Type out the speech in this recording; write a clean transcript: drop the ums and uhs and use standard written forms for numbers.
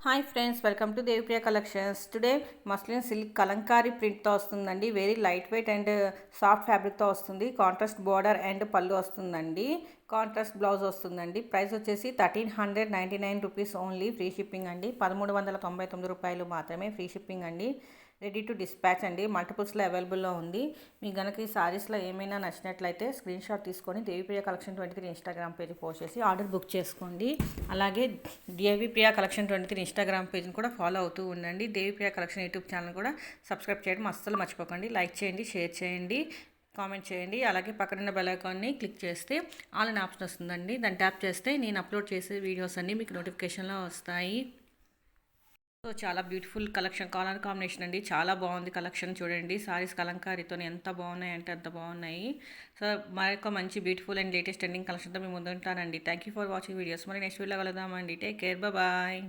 Hi friends, welcome to Devipriya collections. Today muslin silk kalamkari ప్రింట్తో వస్తుందండి. Very light weight and soft ఫ్యాబ్రిక్తో వస్తుంది. Contrast border and పళ్ళు వస్తుందండి. కాంట్రాస్ట్ బ్లౌజ్ వస్తుందండి. ప్రైస్ వచ్చేసి 1399 రూపీస్ ఓన్లీ. ఫ్రీ షిప్పింగ్ అండి. 1399 రూపాయలు మాత్రమే ఫ్రీ షిప్పింగ్ అండి. రెడీ టు డిస్పాచ్ అండి. మల్టిపుల్స్లో అవైలబుల్లో ఉంది. మీకు కనుక ఈ సారీస్లో ఏమైనా నచ్చినట్లయితే స్క్రీన్ షాట్ తీసుకొని Devipriya collection 23 Instagram page post చేసి ఆర్డర్ బుక్ చేసుకోండి. అలాగే దేవిప్రియ కలెక్షన్ 23 ఇన్స్టాగ్రామ్ పేజ్ని కూడా ఫాలో అవుతూ ఉండండి. దేవిప్రియ కలెక్షన్ యూట్యూబ్ ఛానల్ కూడా సబ్స్క్రైబ్ చేయడం అస్సలు మర్చిపోకండి. లైక్ చేయండి, షేర్ చేయండి, కామెంట్ చేయండి. అలాగే పక్కనున్న బెల్ ఐకాన్ని క్లిక్ చేస్తే ఆల్ అనే ఆప్షన్ వస్తుందండి. దాన్ని ట్యాప్ చేస్తే నేను అప్లోడ్ చేసే వీడియోస్ అన్నీ మీకు నోటిఫికేషన్లో వస్తాయి. సో చాలా బ్యూటిఫుల్ కలెక్షన్, కలర్ కాంబినేషన్ అండి. చాలా బాగుంది కలెక్షన్. చూడండి, సారీస్ కలంకారీతో ఎంత బాగున్నాయి అంటే అంత బాగున్నాయి. సో మరొక మంచి బ్యూటిఫుల్ అండ్ లేటెస్ట్ ట్రెండింగ్ కలెక్షన్తో మేము ముందుంటానండి. Thank you for watching videos. మరి నెక్స్ట్ వీడియో కలుద్దామండి. Take care, bye.